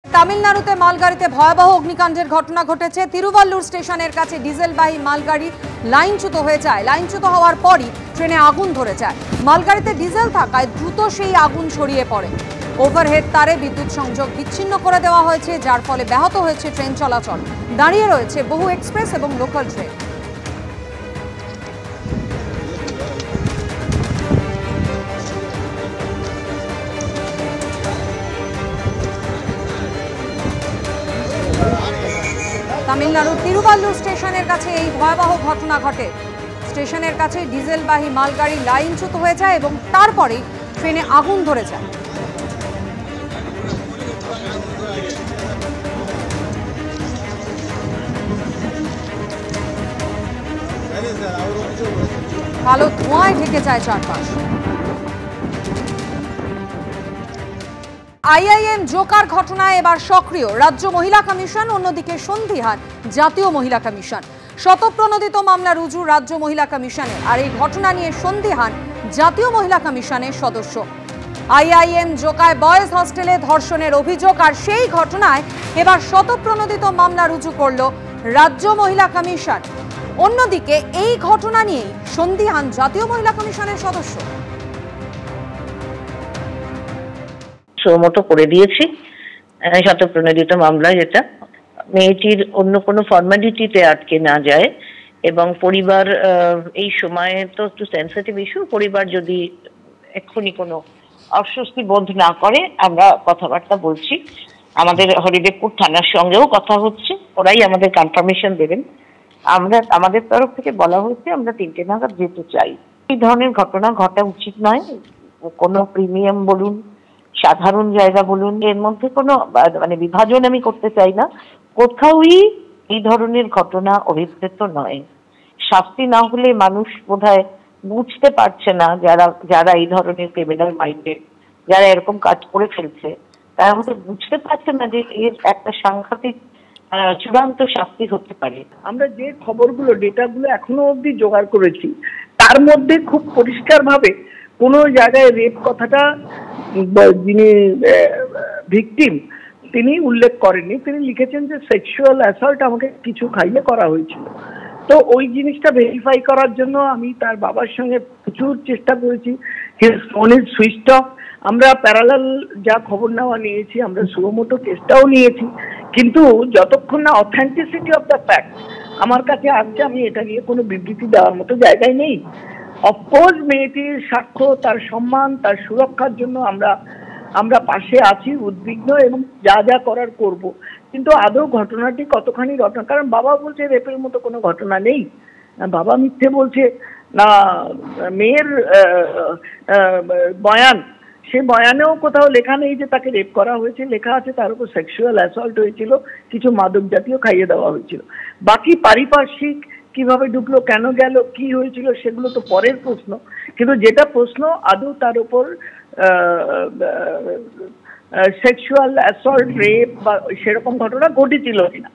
তামিলনাড়ুতে মালগাড়িতে ভয়াবহ অগ্নিকাণ্ডের ঘটনা ঘটেছে। তিরুভাল্লুর স্টেশনের কাছে ডিজেলবাহী মালগাড়ি লাইনচ্যুত হয়ে যায়। লাইনচ্যুত হওয়ার পরই ট্রেনে আগুন ধরে যায়। মালগাড়িতে ডিজেল থাকায় দ্রুত সেই আগুন ছড়িয়ে পড়ে। ওভারহেড তারে বিদ্যুৎ সংযোগ বিচ্ছিন্ন করে দেওয়া হয়েছে, যার ফলে ব্যাহত হয়েছে ট্রেন চলাচল। দাঁড়িয়ে রয়েছে বহু এক্সপ্রেস এবং লোকাল ট্রেন। তামিলনাড়ুর তিরুভাল্লুর স্টেশনের কাছে এই ভয়াবহ ঘটনা ঘটে। স্টেশনের কাছে ডিজেলবাহী মালগাড়ি লাইনচ্যুত হয়ে যায় এবং তারপরেই ট্রেনে আগুন ধরে যায়। কালো ধোঁয়ায় ঢেকে যায় চারপাশ। আইআইএম জোকার ঘটনায় এবার সক্রিয় রাজ্য মহিলা কমিশন, অন্যদিকে সন্দিহান জাতীয় মহিলা কমিশন। শতপ্রণোদিত মামলা রুজু রাজ্য মহিলা কমিশনে, আর এই ঘটনা নিয়ে সন্দিহান জাতীয় মহিলা কমিশনের সদস্য। আইআইএম জোকায় বয়েজ হস্টেলে ধর্ষণের অভিযোগ, আর সেই ঘটনায় এবার শতপ্রণোদিত মামলা রুজু করল রাজ্য মহিলা কমিশন। অন্যদিকে এই ঘটনা নিয়েই সন্দিহান জাতীয় মহিলা কমিশনের সদস্য। সুমোটো করে দিয়েছি শতপ্রণোদিত মামলা, যেটা মেয়েটির অন্য কোনো ফর্মালিটিতে আটকে না যায় এবং পরিবার এই সময়ে তো একটু সেন্সিটিভ ইস্যু, পরিবার যদি এক্ষুনি কোনো অস্বস্তি বোধ না করে আমরা কথাবার্তা বলছি। আমাদের হরিদেবপুর থানার সঙ্গেও কথা হচ্ছে, ওরাই আমাদের কনফার্মেশন দেবেন। আমাদের তরফ থেকে বলা হয়েছে আমরা 3টে নাগাদ যেতে চাই। এই ধরনের ঘটনা ঘটা উচিত নয়। কোনো প্রিমিয়াম বলুন, সাধারণ জায়গা বলুন, এর মধ্যে কোনো বিভাজন আমি করতে চাই না। কোথাওই এই ধরনের ঘটনা অভিপ্রেত নয়। শাস্তি না হলে মানুষ বোধহয় বুঝতে পারছে না, যারা এই ধরনের ক্রিমিনাল মাইন্ডেড, যারা এরকম কাজ করে ফেলছে, তারা হয়তো বুঝতে পারছে না যে এর একটা সাংঘাতিক চূড়ান্ত শাস্তি হতে পারে। আমরা যে খবরগুলো, ডেটাগুলো এখনো অবধি জোগাড় করেছি, তার মধ্যে খুব পরিষ্কার ভাবে কোনো জায়গায় রেপ কথাটা যিনি ভিকটিম তিনি উল্লেখ করেননি। তিনি লিখেছেন যে সেক্সুয়াল অ্যাসল্ট আমাকে কিছু খাইয়ে করা হয়েছিল। তো ওই জিনিসটা ভেরিফাই করার জন্য আমি তার বাবার সঙ্গে প্রচুর চেষ্টা করেছি। His phone is switched off. আমরা প্যারালাল যা খবর নেওয়া নিয়েছি, আমরা সুমোটো কেসটাও নিয়েছি, কিন্তু যতক্ষণ না অথেন্টিসিটি অফ দ্য ফ্যাক্ট আমার কাছে আসছে, আমি এটা নিয়ে কোনো বিবৃতি দেওয়ার মতো জায়গায় নেই। অফকোর্স মেয়েটির স্বার্থ, তার সম্মান, তার সুরক্ষার জন্য আমরা পাশে আছি, উদ্বিগ্ন, এবং যা যা করার করব। কিন্তু আদৌ ঘটনাটি কতখানি ঘটনা, কারণ বাবা বলছে রেপের মতো কোনো ঘটনা নেই, বাবা মিথ্যে বলছে না। মেয়ের বয়ান, সে বয়ানেও কোথাও লেখা নেই যে তাকে রেপ করা হয়েছে, লেখা আছে তার উপর সেক্সুয়াল অ্যাসল্ট হয়েছিল, কিছু মাদক জাতীয় খাইয়ে দেওয়া হয়েছিল। বাকি পারিপার্শ্বিক কিভাবে ঢুকলো, কেন গেল, কি হয়েছিল, সেগুলো তো পরের প্রশ্ন। কিন্তু যেটা প্রশ্ন, আদৌ তার উপর সেক্সুয়াল অ্যাসল্ট, রেপ বা সেরকম ঘটনা ঘটেছিল কিনা।